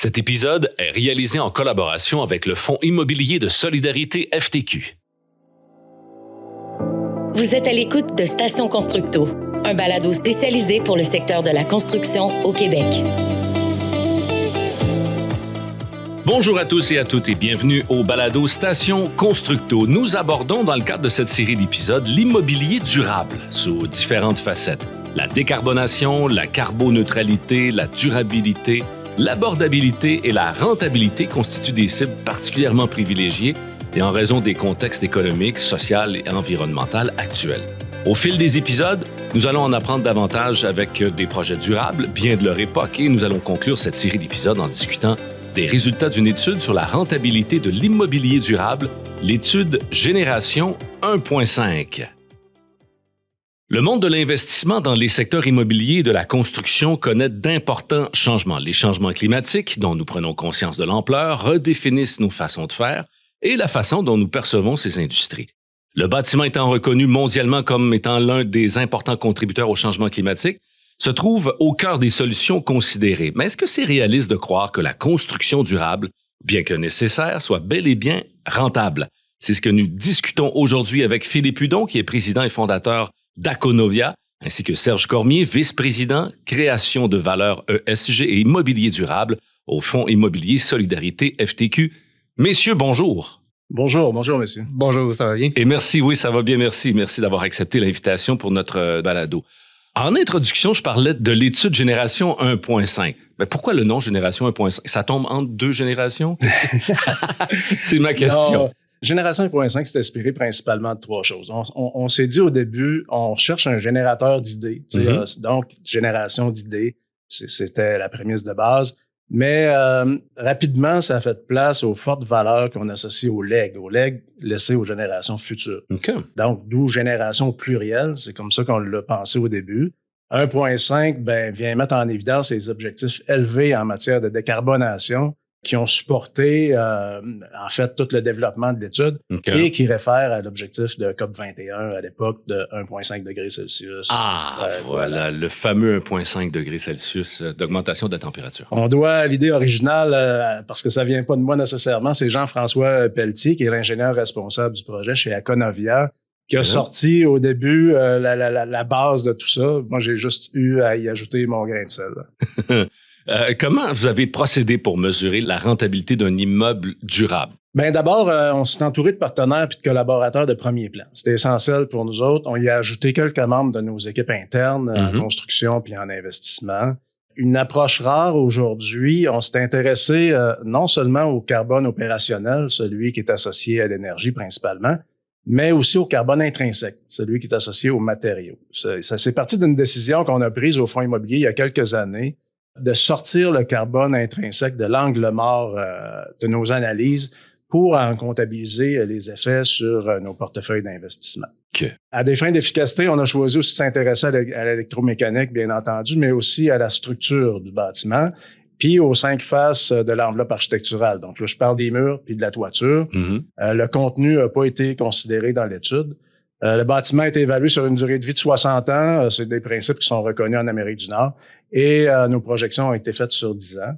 Cet épisode est réalisé en collaboration avec le Fonds immobilier de solidarité FTQ. Vous êtes à l'écoute de Station Constructo, un balado spécialisé pour le secteur de la construction au Québec. Bonjour à tous et à toutes et bienvenue au balado Station Constructo. Nous abordons dans le cadre de cette série d'épisodes l'immobilier durable sous différentes facettes. La décarbonation, la carboneutralité, la durabilité, l'abordabilité et la rentabilité constituent des cibles particulièrement privilégiées et en raison des contextes économiques, sociaux et environnementaux actuels. Au fil des épisodes, nous allons en apprendre davantage avec des projets durables, bien de leur époque, et nous allons conclure cette série d'épisodes en discutant des résultats d'une étude sur la rentabilité de l'immobilier durable, l'étude Génération 1.5. Le monde de l'investissement dans les secteurs immobiliers et de la construction connaît d'importants changements. Les changements climatiques, dont nous prenons conscience de l'ampleur, redéfinissent nos façons de faire et la façon dont nous percevons ces industries. Le bâtiment étant reconnu mondialement comme étant l'un des importants contributeurs au changement climatique, se trouve au cœur des solutions considérées. Mais est-ce que c'est réaliste de croire que la construction durable, bien que nécessaire, soit bel et bien rentable? C'est ce que nous discutons aujourd'hui avec Philippe Hudon, qui est président et fondateur d'Aconovia, ainsi que Serge Cormier, vice-président création de valeur ESG et immobilier durable au Fonds immobilier Solidarité FTQ. Messieurs, bonjour. Bonjour, messieurs. Bonjour, ça va bien? Et merci, oui, ça va bien, merci. Merci d'avoir accepté l'invitation pour notre balado. En introduction, je parlais de l'étude Génération 1.5. Mais pourquoi le nom Génération 1.5? Ça tombe entre deux générations? C'est ma question. Non, Génération 1.5, c'est inspiré principalement de trois choses. On s'est dit au début, on cherche un générateur d'idées. Donc, génération d'idées, c'était la prémisse de base. Mais rapidement, ça a fait place aux fortes valeurs qu'on associe au legs laissé aux générations futures. Okay. Donc, d'où génération plurielle, c'est comme ça qu'on l'a pensé au début. 1.5 vient mettre en évidence les objectifs élevés en matière de décarbonation qui ont supporté en fait tout le développement de l'étude et qui réfèrent à l'objectif de COP21 à l'époque de 1,5 degrés Celsius. Voilà, le fameux 1,5 degrés Celsius d'augmentation de la température. On doit l'idée originale, parce que ça vient pas de moi nécessairement, c'est Jean-François Pelletier, qui est l'ingénieur responsable du projet chez Aconovia, qui a sorti au début la base de tout ça. Moi, j'ai juste eu à y ajouter mon grain de sel. Comment vous avez procédé pour mesurer la rentabilité d'un immeuble durable? D'abord, on s'est entouré de partenaires et de collaborateurs de premier plan. C'était essentiel pour nous autres. On y a ajouté quelques membres de nos équipes internes en construction puis en investissement. Une approche rare aujourd'hui, on s'est intéressé non seulement au carbone opérationnel, celui qui est associé à l'énergie principalement, mais aussi au carbone intrinsèque, celui qui est associé aux matériaux. Ça c'est parti d'une décision qu'on a prise au Fonds immobilier il y a quelques années, de sortir le carbone intrinsèque de l'angle mort de nos analyses pour en comptabiliser les effets sur nos portefeuilles d'investissement. Okay. À des fins d'efficacité, on a choisi aussi de s'intéresser à l'électromécanique, bien entendu, mais aussi à la structure du bâtiment, puis aux 5 faces de l'enveloppe architecturale. Donc là, je parle des murs puis de la toiture. Le contenu n'a pas été considéré dans l'étude. Le bâtiment a été évalué sur une durée de vie de 60 ans. C'est des principes qui sont reconnus en Amérique du Nord. Et nos projections ont été faites sur 10 ans.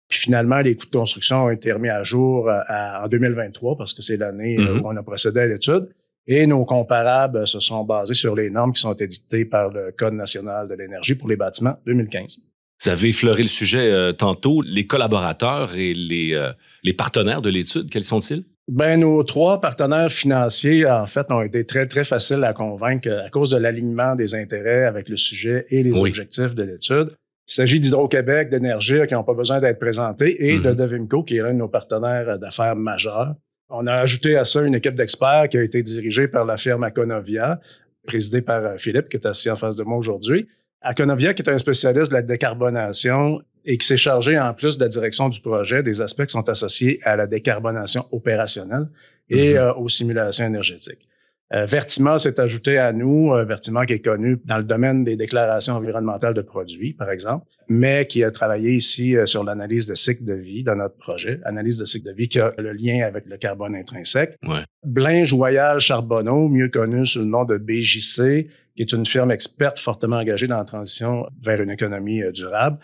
Puis finalement, les coûts de construction ont été remis à jour en 2023 parce que c'est l'année où on a procédé à l'étude. Et nos comparables se sont basés sur les normes qui sont édictées par le Code national de l'énergie pour les bâtiments 2015. Vous avez effleuré le sujet tantôt. Les collaborateurs et les partenaires de l'étude, quels sont-ils? Nos 3 partenaires financiers, en fait, ont été très, très faciles à convaincre à cause de l'alignement des intérêts avec le sujet et les objectifs de l'étude. Il s'agit d'Hydro-Québec, d'Énergie, qui n'ont pas besoin d'être présentés, et de Devimco, qui est l'un de nos partenaires d'affaires majeurs. On a ajouté à ça une équipe d'experts qui a été dirigée par la firme Aconovia, présidée par Philippe, qui est assis en face de moi aujourd'hui. Aconovia, qui est un spécialiste de la décarbonation et qui s'est chargé, en plus de la direction du projet, des aspects qui sont associés à la décarbonation opérationnelle et aux simulations énergétiques. Vertima s'est ajouté à nous, Vertima qui est connu dans le domaine des déclarations environnementales de produits, par exemple, mais qui a travaillé ici sur l'analyse de cycle de vie dans notre projet, analyse de cycle de vie qui a le lien avec le carbone intrinsèque. Ouais. Blinge Voyage Charbonneau, mieux connu sous le nom de BJC, qui est une firme experte fortement engagée dans la transition vers une économie durable,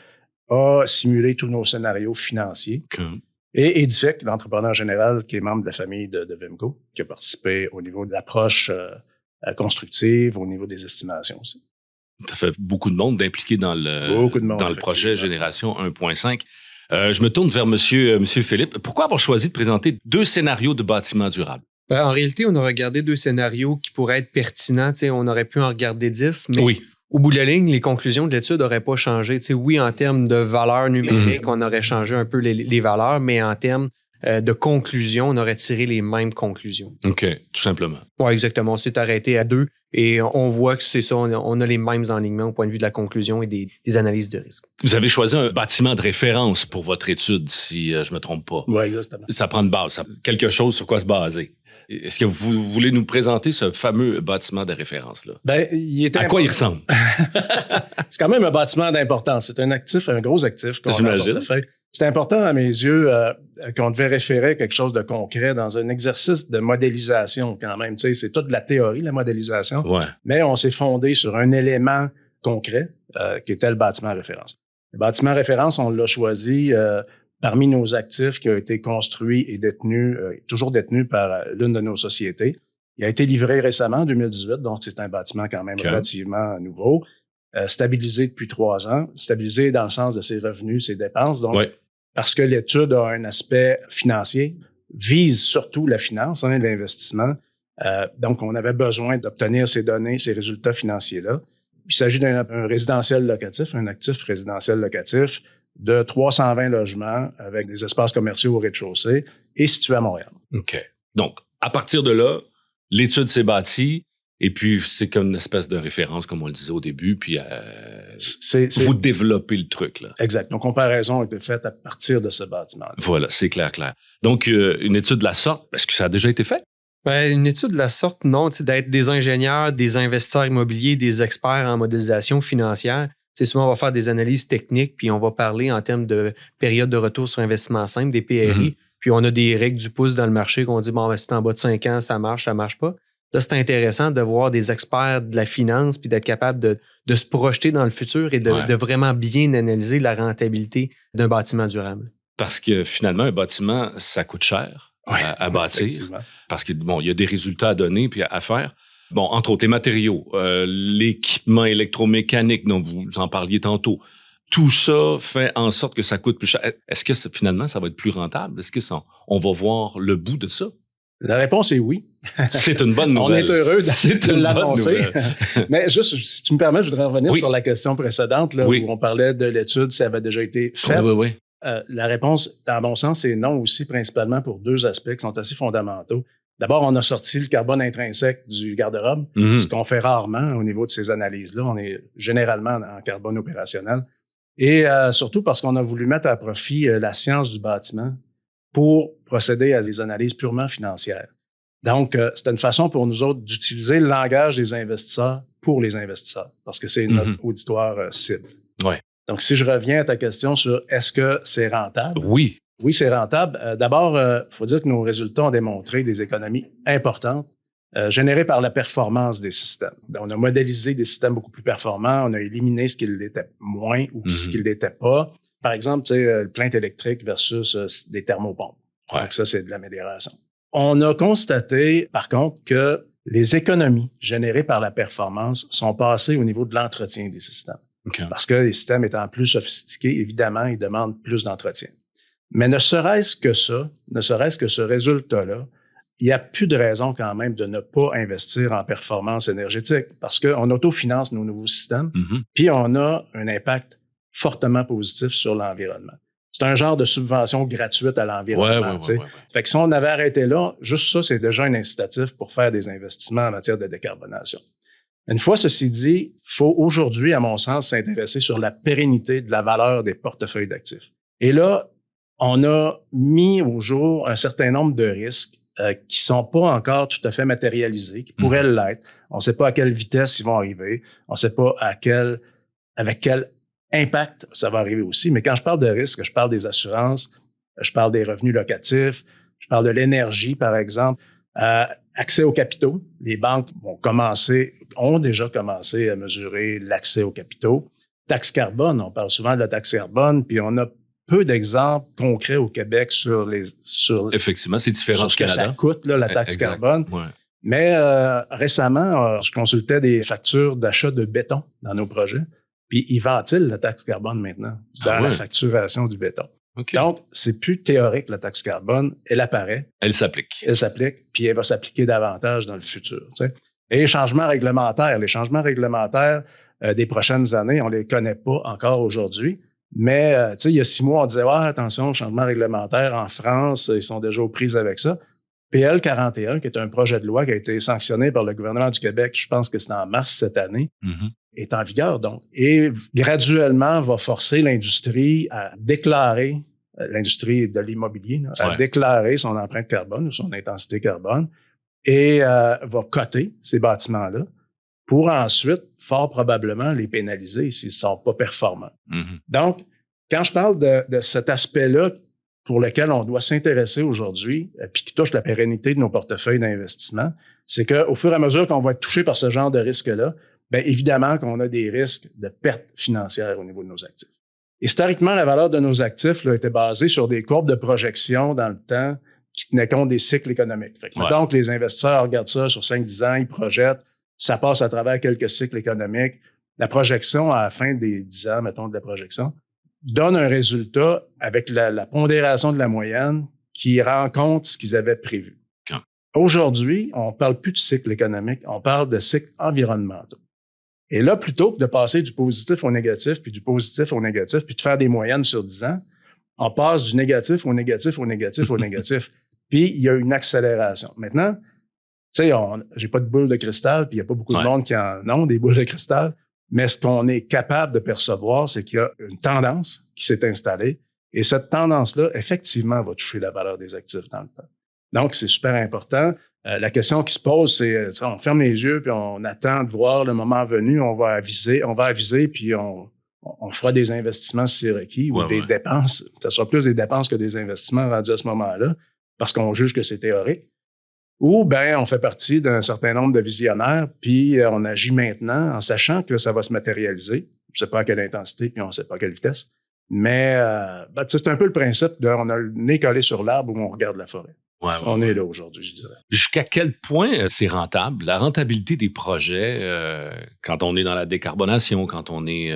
a simulé tous nos scénarios financiers. Et Edific, l'entrepreneur général qui est membre de la famille de Vimco, qui a participé au niveau de l'approche constructive, au niveau des estimations aussi. Ça fait beaucoup de monde d'impliquer dans le projet Génération 1.5. Je me tourne vers Monsieur Philippe. Pourquoi avoir choisi de présenter 2 scénarios de bâtiments durables? En réalité, on a regardé 2 scénarios qui pourraient être pertinents. On aurait pu en regarder 10, mais au bout de la ligne, les conclusions de l'étude n'auraient pas changé. Oui, en termes de valeur numérique, on aurait changé un peu les valeurs, mais en termes de conclusion, on aurait tiré les mêmes conclusions. OK, tout simplement. Oui, exactement. On s'est arrêté à 2 et on voit que c'est ça. On a les mêmes enlignements au point de vue de la conclusion et des analyses de risque. Vous avez choisi un bâtiment de référence pour votre étude, si je ne me trompe pas. Oui, exactement. Ça prend une base, quelque chose sur quoi se baser. Est-ce que vous voulez nous présenter ce fameux bâtiment de référence-là? À quoi il ressemble? C'est quand même un bâtiment d'importance. C'est un actif, un gros actif qu'on a en portefeuille. C'est important à mes yeux qu'on devait référer à quelque chose de concret dans un exercice de modélisation quand même. Tu sais, c'est toute de la théorie, la modélisation. Ouais. Mais on s'est fondé sur un élément concret qui était le bâtiment référence. Le bâtiment référence, on l'a choisi parmi nos actifs qui a été construit et détenu, toujours détenu par l'une de nos sociétés. Il a été livré récemment, en 2018, donc c'est un bâtiment quand même relativement nouveau, stabilisé depuis 3 ans, stabilisé dans le sens de ses revenus, ses dépenses, donc parce que l'étude a un aspect financier, vise surtout la finance, l'investissement. Donc, on avait besoin d'obtenir ces données, ces résultats financiers-là. Il s'agit d'un résidentiel locatif, un actif résidentiel locatif de 320 logements avec des espaces commerciaux au rez-de-chaussée et situé à Montréal. OK. Donc, à partir de là, l'étude s'est bâtie et puis c'est comme une espèce de référence, comme on le disait au début, puis vous développez le truc, là. Exact. Donc, comparaison a été faite à partir de ce bâtiment-là. Voilà, c'est clair. Donc, une étude de la sorte, est-ce que ça a déjà été fait? Une étude de la sorte, non. D'être des ingénieurs, des investisseurs immobiliers, des experts en modélisation financière, souvent, on va faire des analyses techniques, puis on va parler en termes de période de retour sur investissement simple, des PRI, puis on a des règles du pouce dans le marché qu'on dit, c'est en bas de 5 ans, ça marche pas. Là, c'est intéressant de voir des experts de la finance, puis d'être capable de se projeter dans le futur et de vraiment bien analyser la rentabilité d'un bâtiment durable. Parce que finalement, un bâtiment, ça coûte cher à bâtir. Parce qu'il y a des résultats à donner puis à faire. Bon, entre autres, les matériaux, l'équipement électromécanique dont vous en parliez tantôt, tout ça fait en sorte que ça coûte plus cher. Est-ce que finalement, ça va être plus rentable? Est-ce qu'on va voir le bout de ça? La réponse est oui. C'est une bonne nouvelle. On est heureux de l'annoncer. Mais juste, si tu me permets, je voudrais revenir sur la question précédente là, où on parlait de l'étude, si elle avait déjà été faite. Oui. La réponse, dans mon sens, c'est non aussi, principalement pour 2 aspects qui sont assez fondamentaux. D'abord, on a sorti le carbone intrinsèque du garde-robe, ce qu'on fait rarement au niveau de ces analyses-là. On est généralement en carbone opérationnel. Et surtout parce qu'on a voulu mettre à profit la science du bâtiment pour procéder à des analyses purement financières. Donc, c'était une façon pour nous autres d'utiliser le langage des investisseurs pour les investisseurs, parce que c'est notre auditoire cible. Ouais. Donc, si je reviens à ta question sur est-ce que c'est rentable? Oui. Oui, c'est rentable. D'abord, il faut dire que nos résultats ont démontré des économies importantes générées par la performance des systèmes. Donc, on a modélisé des systèmes beaucoup plus performants, on a éliminé ce qui l'était moins ou ce qui ne l'était pas. Par exemple, le plainte électrique versus des thermopompes. Ouais. Donc, ça, c'est de l'amélioration. On a constaté, par contre, que les économies générées par la performance sont passées au niveau de l'entretien des systèmes. Okay. Parce que les systèmes étant plus sophistiqués, évidemment, ils demandent plus d'entretien. Mais ne serait-ce que ce résultat-là, il n'y a plus de raison quand même de ne pas investir en performance énergétique parce qu'on autofinance nos nouveaux systèmes, puis on a un impact fortement positif sur l'environnement. C'est un genre de subvention gratuite à l'environnement. Fait que si on avait arrêté là, juste ça, c'est déjà un incitatif pour faire des investissements en matière de décarbonation. Une fois ceci dit, il faut aujourd'hui, à mon sens, s'intéresser sur la pérennité de la valeur des portefeuilles d'actifs. Et là, on a mis au jour un certain nombre de risques qui sont pas encore tout à fait matérialisés, qui pourraient l'être. On ne sait pas à quelle vitesse ils vont arriver. On ne sait pas avec quel impact ça va arriver aussi. Mais quand je parle de risques, je parle des assurances, je parle des revenus locatifs, je parle de l'énergie, par exemple. Accès aux capitaux. Les banques ont déjà commencé à mesurer l'accès aux capitaux. taxe carbone, on parle souvent de la taxe carbone, puis on a peu d'exemples concrets au Québec sur effectivement, c'est différent sur du ce que Canada. ça coûte, là, la taxe Exact. carbone. Ouais. Mais récemment, je consultais des factures d'achat de béton dans nos projets, puis ils ventilent la taxe carbone maintenant dans la facturation du béton. Okay. Donc, c'est plus théorique, la taxe carbone. Elle apparaît. Elle s'applique. Elle s'applique, puis elle va s'appliquer davantage dans le futur. Tu sais. Et les changements réglementaires des prochaines années, on ne les connaît pas encore aujourd'hui. Mais il y a 6 mois, on disait attention, changement réglementaire en France, ils sont déjà aux prises avec ça. PL 41, qui est un projet de loi qui a été sanctionné par le gouvernement du Québec, je pense que c'est en mars cette année, est en vigueur donc. Et graduellement va forcer l'industrie à déclarer, l'industrie de l'immobilier, à déclarer son empreinte carbone ou son intensité carbone et va coter ces bâtiments-là pour ensuite, fort probablement, les pénaliser s'ils ne sont pas performants. Donc, quand je parle de cet aspect-là pour lequel on doit s'intéresser aujourd'hui, puis qui touche la pérennité de nos portefeuilles d'investissement, c'est qu'au fur et à mesure qu'on va être touché par ce genre de risque-là, bien évidemment qu'on a des risques de perte financière au niveau de nos actifs. Historiquement, la valeur de nos actifs là, était basée sur des courbes de projection dans le temps qui tenaient compte des cycles économiques. Donc, les investisseurs regardent ça sur 5-10 ans, ils projettent, ça passe à travers quelques cycles économiques. La projection, à la fin des 10 ans, mettons, de la projection, donne un résultat avec la pondération de la moyenne qui rend compte ce qu'ils avaient prévu. Aujourd'hui, on ne parle plus de cycle économique, on parle de cycles environnementaux. Et là, plutôt que de passer du positif au négatif, puis du positif au négatif, puis de faire des moyennes sur 10 ans, on passe du négatif au négatif au négatif au négatif. Puis, il y a une accélération. Maintenant, tu sais, j'ai pas de boule de cristal, puis il n'y a pas beaucoup de monde qui en ont des boules de cristal. Mais ce qu'on est capable de percevoir, c'est qu'il y a une tendance qui s'est installée et cette tendance-là, effectivement, va toucher la valeur des actifs dans le temps. Donc, c'est super important. La question qui se pose, c'est on ferme les yeux puis on attend de voir le moment venu, on va aviser puis on fera des investissements si c'est requis ou des dépenses. Ce sera plus des dépenses que des investissements rendus à ce moment-là parce qu'on juge que c'est théorique. Ou bien on fait partie d'un certain nombre de visionnaires, puis on agit maintenant en sachant que ça va se matérialiser. Je ne sais pas à quelle intensité, puis on ne sait pas à quelle vitesse. Mais c'est un peu le principe on a le nez collé sur l'arbre où on regarde la forêt. On est là aujourd'hui, je dirais. Jusqu'à quel point c'est rentable? La rentabilité des projets, quand on est dans la décarbonation, quand on est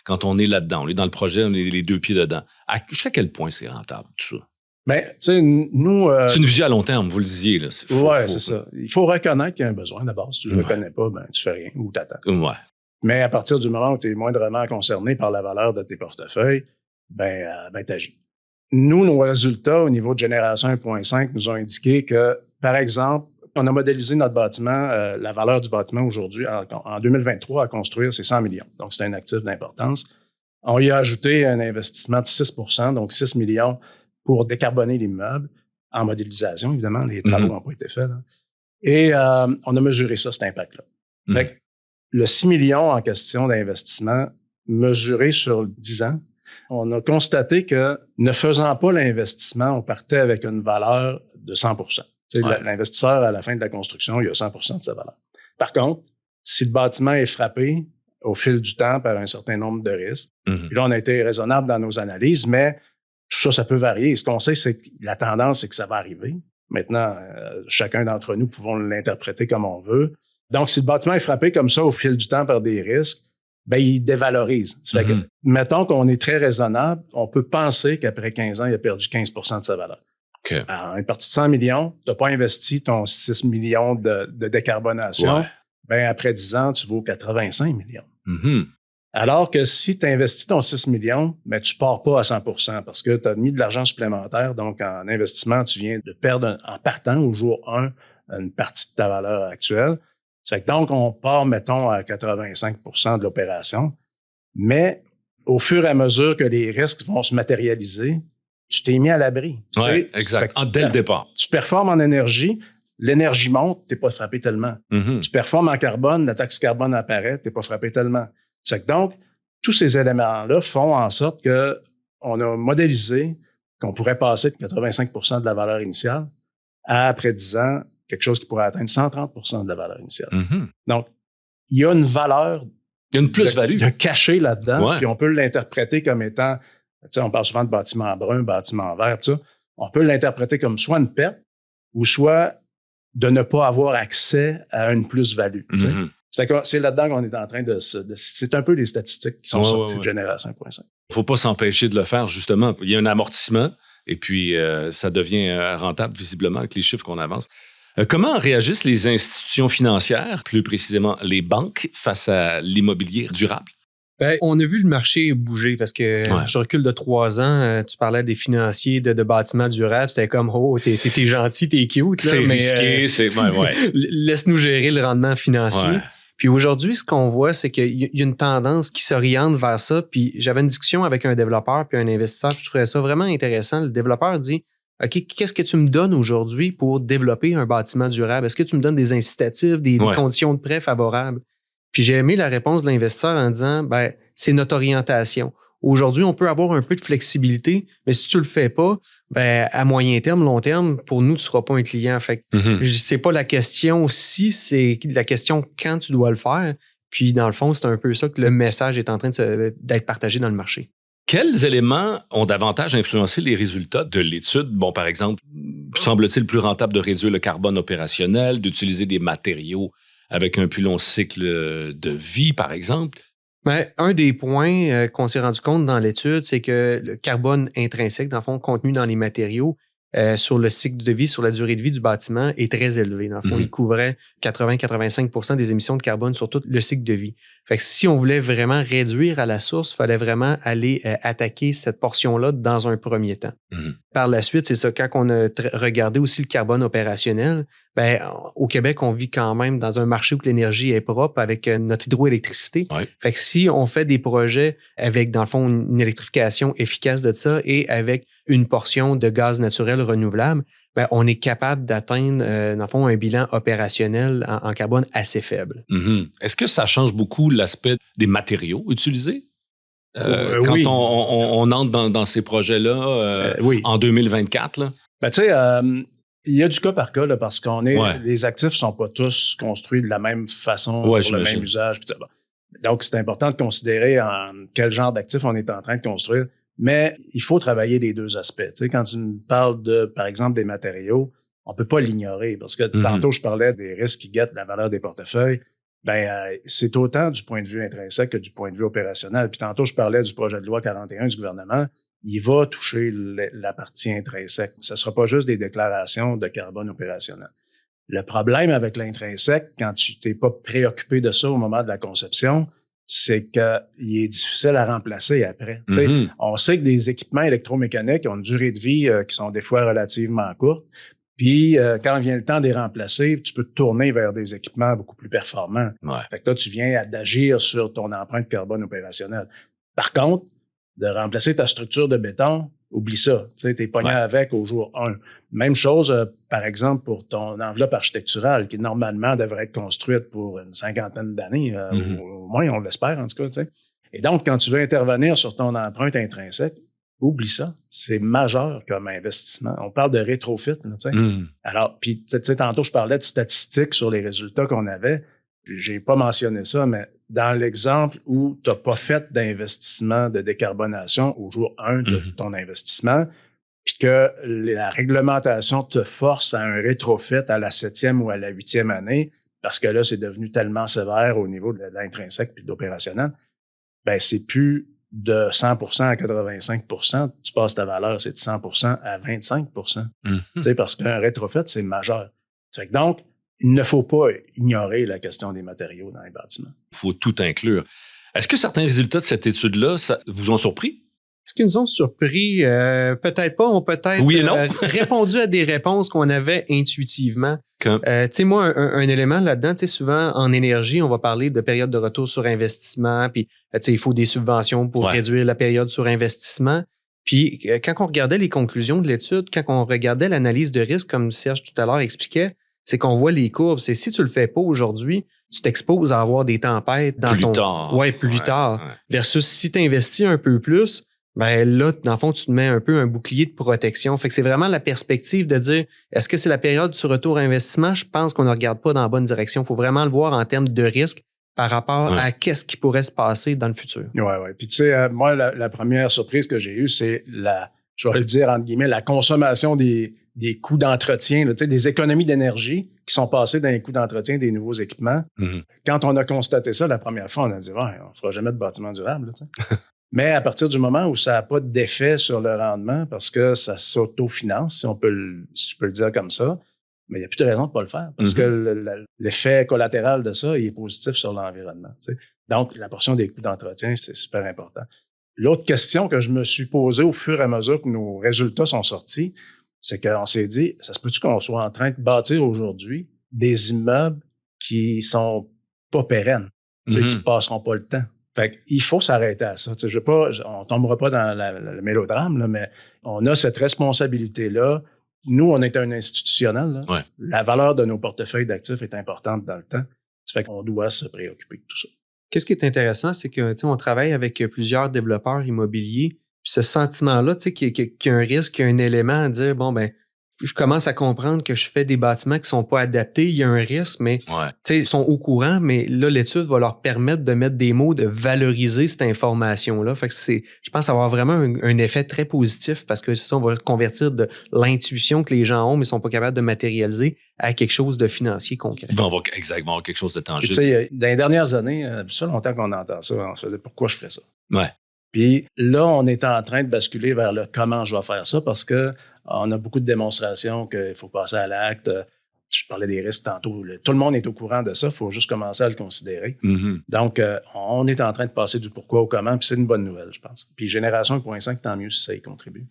là-dedans, on est dans le projet, on est les 2 pieds dedans. Jusqu'à quel point c'est rentable, tout ça? Bien, tu sais, nous... c'est une vision à long terme, vous le disiez. Oui, c'est ça. Il faut reconnaître qu'il y a un besoin d'abord. Si tu ne le reconnais pas, ben, tu fais rien ou tu attends. Ouais. Mais à partir du moment où tu es moindrement concerné par la valeur de tes portefeuilles, ben tu agis. Nous, nos résultats au niveau de Génération 1.5 nous ont indiqué que, par exemple, on a modélisé notre bâtiment, la valeur du bâtiment aujourd'hui, en 2023, à construire, c'est 100 millions. Donc, c'est un actif d'importance. On y a ajouté un investissement de 6 %, donc 6 millions pour décarboner l'immeuble, en modélisation, évidemment, les travaux n'ont pas été faits. Là. Et on a mesuré ça, cet impact-là. Fait que le 6 millions en question d'investissement, mesuré sur 10 ans, on a constaté que, ne faisant pas l'investissement, on partait avec une valeur de 100 %. L'investisseur, à la fin de la construction, il a 100 % de sa valeur. Par contre, si le bâtiment est frappé au fil du temps par un certain nombre de risques, puis là, on a été raisonnable dans nos analyses, mais tout ça, ça peut varier. Ce qu'on sait, c'est que la tendance, c'est que ça va arriver. Maintenant, chacun d'entre nous pouvons l'interpréter comme on veut. Donc, si le bâtiment est frappé comme ça au fil du temps par des risques, ben il dévalorise. Ça fait que, mettons qu'on est très raisonnable, on peut penser qu'après 15 ans, il a perdu 15 % de sa valeur. Okay. Alors, une partie de 100 millions, tu n'as pas investi ton 6 millions de décarbonation. Ben après 10 ans, tu vaux 85 millions. Alors que si tu investis ton 6 millions, ben, tu ne pars pas à 100 % parce que tu as mis de l'argent supplémentaire. Donc, en investissement, tu viens de perdre, en partant au jour 1, une partie de ta valeur actuelle. Ça fait que donc, on part, mettons, à 85 % de l'opération. Mais au fur et à mesure que les risques vont se matérialiser, tu t'es mis à l'abri. Oui, exact. Dès le départ. Tu performes en énergie, l'énergie monte, tu n'es pas frappé tellement. Tu performes en carbone, la taxe carbone apparaît, tu n'es pas frappé tellement. Ça fait que donc, tous ces éléments-là font en sorte qu'on a modélisé qu'on pourrait passer de 85 % de la valeur initiale à, après 10 ans, quelque chose qui pourrait atteindre 130 % de la valeur initiale. Donc, il y a une valeur Il y a une plus-value. de cacher là-dedans, Ouais. puis on peut l'interpréter comme étant, tu sais, on parle souvent de bâtiment brun, bâtiment vert, tout ça. On peut l'interpréter comme soit une perte ou soit de ne pas avoir accès à une plus-value. Tu sais. Mhm. Ça fait que c'est là-dedans qu'on est en train c'est un peu les statistiques qui sont sorties de Génération 5.5. Il ne faut pas s'empêcher de le faire, justement. Il y a un amortissement et puis ça devient rentable, visiblement, avec les chiffres qu'on avance. Comment réagissent les institutions financières, plus précisément les banques, face à l'immobilier durable? Ben, on a vu le marché bouger parce que je recule de 3 ans. Tu parlais des financiers de bâtiments durables. C'était comme, oh, t'es gentil, t'es cute. Là, c'est risqué, c'est... Ouais. Laisse-nous gérer le rendement financier. Ouais. Puis aujourd'hui, ce qu'on voit, c'est qu'il y a une tendance qui s'oriente vers ça. Puis j'avais une discussion avec un développeur puis un investisseur. Puis je trouvais ça vraiment intéressant. Le développeur dit, OK, qu'est-ce que tu me donnes aujourd'hui pour développer un bâtiment durable? Est-ce que tu me donnes des incitatifs, des conditions de prêt favorables? Puis j'ai aimé la réponse de l'investisseur en disant, ben, c'est notre orientation. Aujourd'hui, on peut avoir un peu de flexibilité, mais si tu le fais pas, ben, à moyen terme, long terme, pour nous, tu seras pas un client. Fait que c'est pas la question si, c'est la question quand tu dois le faire. Puis dans le fond, c'est un peu ça que le message est en train d'être partagé dans le marché. Quels éléments ont davantage influencé les résultats de l'étude? Bon, par exemple, semble-t-il plus rentable de réduire le carbone opérationnel, d'utiliser des matériaux avec un plus long cycle de vie, par exemple? Ben, un des points qu'on s'est rendu compte dans l'étude, c'est que le carbone intrinsèque, dans le fond, contenu dans les matériaux, sur le cycle de vie, sur la durée de vie du bâtiment, est très élevé. Dans le fond, il couvrait 80-85% des émissions de carbone sur tout le cycle de vie. Fait que si on voulait vraiment réduire à la source, il fallait vraiment aller attaquer cette portion-là dans un premier temps. Par la suite, c'est ça, quand on a regardé aussi le carbone opérationnel, ben, au Québec, on vit quand même dans un marché où l'énergie est propre avec notre hydroélectricité. Ouais. Fait que si on fait des projets avec, dans le fond, une électrification efficace de ça et avec une portion de gaz naturel renouvelable, ben, on est capable d'atteindre, dans le fond, un bilan opérationnel en carbone assez faible. Est-ce que ça change beaucoup l'aspect des matériaux utilisés? Quand oui. on entre dans ces projets-là en 2024? Là? Ben, tu sais, il y a du cas par cas là, parce qu'on les actifs ne sont pas tous construits de la même façon pour le même usage. Bon. Donc, c'est important de considérer quel genre d'actifs on est en train de construire. Mais il faut travailler les deux aspects. Tu sais, quand tu me parles par exemple, des matériaux, on ne peut pas l'ignorer parce que tantôt, je parlais des risques qui guettent la valeur des portefeuilles. C'est autant du point de vue intrinsèque que du point de vue opérationnel. Puis tantôt, je parlais du projet de loi 41 du gouvernement. Il va toucher la partie intrinsèque. Ce ne sera pas juste des déclarations de carbone opérationnel. Le problème avec l'intrinsèque, quand tu t'es pas préoccupé de ça au moment de la conception, c'est qu'il est difficile à remplacer après. On sait que des équipements électromécaniques ont une durée de vie qui sont des fois relativement courtes. Puis, quand vient le temps de les remplacer, tu peux te tourner vers des équipements beaucoup plus performants. Fait que là, tu viens d'agir sur ton empreinte carbone opérationnelle. Par contre, de remplacer ta structure de béton, oublie ça. Tu es pogné avec au jour 1. Même chose, par exemple, pour ton enveloppe architecturale, qui normalement devrait être construite pour une 50aine d'années, au moins, on l'espère en tout cas. T'sais. Et donc, quand tu veux intervenir sur ton empreinte intrinsèque, oublie ça. C'est majeur comme investissement. On parle de rétrofit. Alors, puis, tu sais, tantôt, je parlais de statistiques sur les résultats qu'on avait. J'ai pas mentionné ça, mais dans l'exemple où tu n'as pas fait d'investissement de décarbonation au jour 1 de ton investissement, puis que la réglementation te force à un rétrofit à la 7e ou à la 8e année, parce que là, c'est devenu tellement sévère au niveau de l'intrinsèque puis de l'opérationnel, ben c'est plus de 100% à 85%, tu passes ta valeur, c'est de 100% à 25%. Tu sais, parce qu'un rétrofit, c'est majeur. Donc, il ne faut pas ignorer la question des matériaux dans les bâtiments. Il faut tout inclure. Est-ce que certains résultats de cette étude-là vous ont surpris? Est-ce qu'ils nous ont surpris? Peut-être pas. On peut-être oui et non. Répondu à des réponses qu'on avait intuitivement. Tu sais, moi, un élément là-dedans, tu sais, souvent en énergie, on va parler de période de retour sur investissement, puis tu sais, il faut des subventions pour réduire la période sur investissement. Puis quand on regardait les conclusions de l'étude, quand on regardait l'analyse de risque, comme Serge tout à l'heure expliquait, c'est qu'on voit les courbes. C'est si tu le fais pas aujourd'hui, tu t'exposes à avoir des tempêtes dans plus tard. Plus tard. Versus si tu investis un peu plus, ben là, dans le fond, tu te mets un peu un bouclier de protection. Fait que c'est vraiment la perspective de dire, est-ce que c'est la période du retour à investissement? Je pense qu'on ne regarde pas dans la bonne direction. Il faut vraiment le voir en termes de risque par rapport à qu'est-ce qui pourrait se passer dans le futur. Oui. Puis tu sais, moi, la première surprise que j'ai eue, c'est je vais le dire entre guillemets, la consommation des coûts d'entretien, là, tu sais, des économies d'énergie qui sont passées dans les coûts d'entretien des nouveaux équipements. Mm-hmm. Quand on a constaté ça la première fois, on a dit, on ne fera jamais de bâtiment durable. Là, tu sais. Mais à partir du moment où ça n'a pas d'effet sur le rendement, parce que ça s'autofinance, si je peux le dire comme ça, mais il n'y a plus de raison de ne pas le faire, parce que l'effet collatéral de ça, il est positif sur l'environnement. Tu sais. Donc, la portion des coûts d'entretien, c'est super important. L'autre question que je me suis posée au fur et à mesure que nos résultats sont sortis, c'est qu'on s'est dit, ça se peut-tu qu'on soit en train de bâtir aujourd'hui des immeubles qui sont pas pérennes, qui ne passeront pas le temps. Fait qu'il faut s'arrêter à ça. On ne tombera pas dans le mélodrame, là, mais on a cette responsabilité-là. Nous, on est un institutionnel. Là. La valeur de nos portefeuilles d'actifs est importante dans le temps. Ça fait qu'on doit se préoccuper de tout ça. Qu'est-ce qui est intéressant, c'est que on travaille avec plusieurs développeurs immobiliers. Puis ce sentiment-là, qu'il y a un risque, qu'il y a un élément à dire, je commence à comprendre que je fais des bâtiments qui sont pas adaptés, il y a un risque, mais ils sont au courant, mais là, l'étude va leur permettre de mettre des mots, de valoriser cette information-là. Fait que je pense avoir vraiment un effet très positif parce que ça, on va convertir de l'intuition que les gens ont, mais sont pas capables de matérialiser à quelque chose de financier concret. On va exactement quelque chose de tangible. Dans les dernières années, ça fait longtemps qu'on entend ça, on se faisait pourquoi je ferais ça. Ouais. Puis là, on est en train de basculer vers le comment je vais faire ça parce que on a beaucoup de démonstrations qu'il faut passer à l'acte. Je parlais des risques tantôt. Tout le monde est au courant de ça. Il faut juste commencer à le considérer. Mm-hmm. Donc, on est en train de passer du pourquoi au comment, puis c'est une bonne nouvelle, je pense. Puis Génération 1.5, tant mieux si ça y contribue.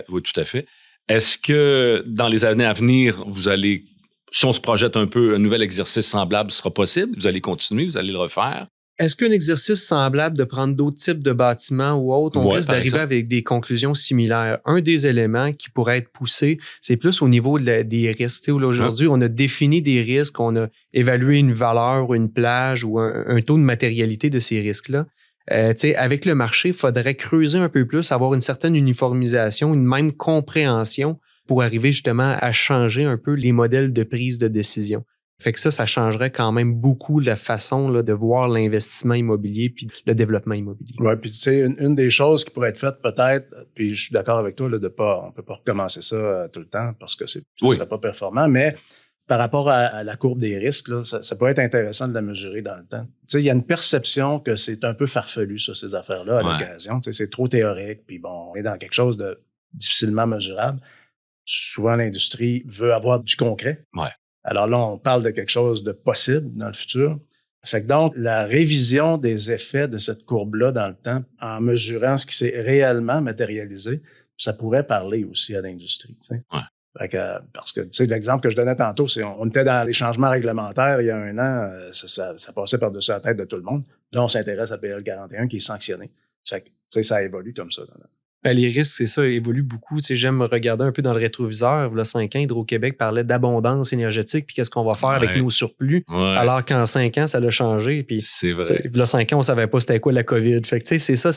Oui, tout à fait. Est-ce que dans les années à venir, vous allez, si on se projette un peu, un nouvel exercice semblable sera possible? Vous allez continuer, vous allez le refaire? Est-ce qu'un exercice semblable de prendre d'autres types de bâtiments ou autres, on risque d'arriver avec des conclusions similaires? Un des éléments qui pourrait être poussé, c'est plus au niveau des risques. Aujourd'hui, on a défini des risques, on a évalué une valeur, une plage ou un taux de matérialité de ces risques-là. Avec le marché, il faudrait creuser un peu plus, avoir une certaine uniformisation, une même compréhension pour arriver justement à changer un peu les modèles de prise de décision. Fait que ça changerait quand même beaucoup la façon là, de voir l'investissement immobilier puis le développement immobilier. Oui, puis tu sais, une des choses qui pourrait être faite peut-être, puis je suis d'accord avec toi, là, on ne peut pas recommencer ça tout le temps parce que ça ne serait pas performant, mais par rapport à la courbe des risques, là, ça pourrait être intéressant de la mesurer dans le temps. Tu sais, il y a une perception que c'est un peu farfelu, ça, ces affaires-là, à l'occasion. Tu sais, c'est trop théorique, puis bon, on est dans quelque chose de difficilement mesurable. Souvent, l'industrie veut avoir du concret. Ouais. Alors là, on parle de quelque chose de possible dans le futur. Fait que donc, la révision des effets de cette courbe-là dans le temps, en mesurant ce qui s'est réellement matérialisé, ça pourrait parler aussi à l'industrie. Tu sais. Fait que, parce que, tu sais, l'exemple que je donnais tantôt, c'est on était dans les changements réglementaires il y a 1 an, ça passait par-dessus la tête de tout le monde. Là, on s'intéresse à PL 41 qui est sanctionné. Fait que, tu sais, ça évolue comme ça. Les risques, c'est ça, évoluent beaucoup. Tu sais, j'aime regarder un peu dans le rétroviseur. Il y a 5 ans, Hydro-Québec parlait d'abondance énergétique, puis qu'est-ce qu'on va faire avec nos surplus, alors qu'en 5 ans, ça l'a changé. Puis, c'est vrai. Il y a 5 ans, on ne savait pas c'était quoi la COVID. Fait que, tu sais, c'est ça,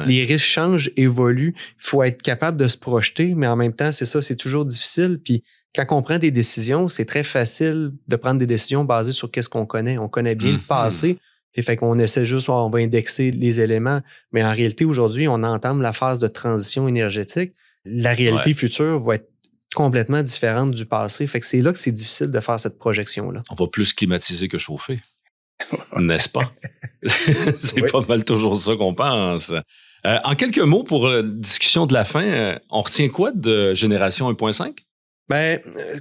les risques changent, évoluent. Il faut être capable de se projeter, mais en même temps, c'est ça, c'est toujours difficile. Puis, quand on prend des décisions, c'est très facile de prendre des décisions basées sur qu'est-ce qu'on connaît. On connaît bien le passé. Et fait qu'on essaie juste, on va indexer les éléments. Mais en réalité, aujourd'hui, on entame la phase de transition énergétique. La réalité future va être complètement différente du passé. Fait que c'est là que c'est difficile de faire cette projection-là. On va plus climatiser que chauffer. N'est-ce pas? C'est pas mal toujours ça qu'on pense. En quelques mots, pour la discussion de la fin, on retient quoi de Génération 1.5?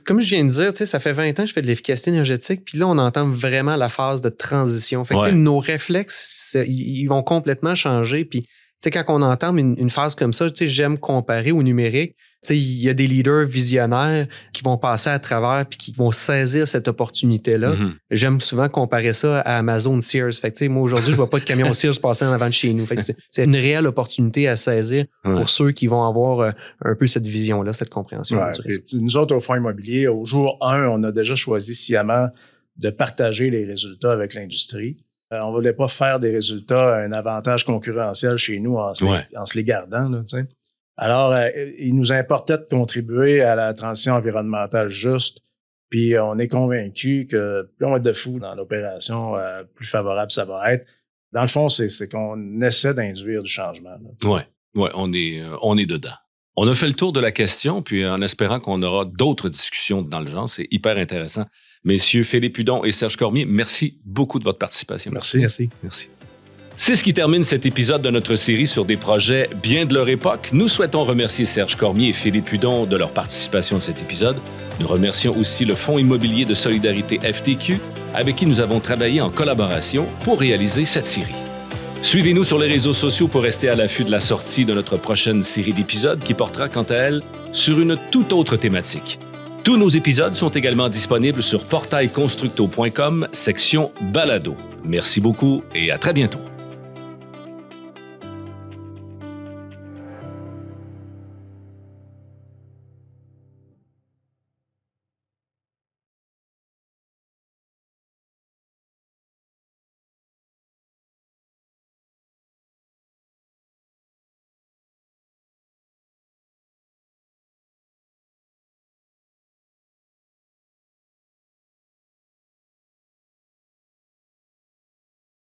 Comme je viens de dire, ça fait 20 ans que je fais de l'efficacité énergétique, puis là, on entame vraiment la phase de transition. Fait que nos réflexes, ils vont complètement changer. Puis, quand on entame une phase comme ça, j'aime comparer au numérique. Il y a des leaders visionnaires qui vont passer à travers puis qui vont saisir cette opportunité-là. J'aime souvent comparer ça à Amazon Sears. Fait que, moi, aujourd'hui, je ne vois pas de camion Sears passer en avant de chez nous. Fait que c'est une réelle opportunité à saisir pour ceux qui vont avoir un peu cette vision-là, cette compréhension du risque. Nous autres, au Fonds immobilier, au jour 1, on a déjà choisi sciemment de partager les résultats avec l'industrie. On ne voulait pas faire des résultats un avantage concurrentiel chez nous en se les gardant. Là, t'sais. Alors, il nous importait de contribuer à la transition environnementale juste, Puis on est convaincu que plus on va être de fous dans l'opération, plus favorable ça va être. Dans le fond, c'est qu'on essaie d'induire du changement. Oui, on est dedans. On a fait le tour de la question, puis en espérant qu'on aura d'autres discussions dans le genre, c'est hyper intéressant. Messieurs Philippe Hudon et Serge Cormier, merci beaucoup de votre participation. Merci. C'est ce qui termine cet épisode de notre série sur des projets bien de leur époque. Nous souhaitons remercier Serge Cormier et Philippe Hudon de leur participation à cet épisode. Nous remercions aussi le Fonds immobilier de solidarité FTQ, avec qui nous avons travaillé en collaboration pour réaliser cette série. Suivez-nous sur les réseaux sociaux pour rester à l'affût de la sortie de notre prochaine série d'épisodes qui portera quant à elle sur une toute autre thématique. Tous nos épisodes sont également disponibles sur portailconstructo.com, section Balado. Merci beaucoup et à très bientôt.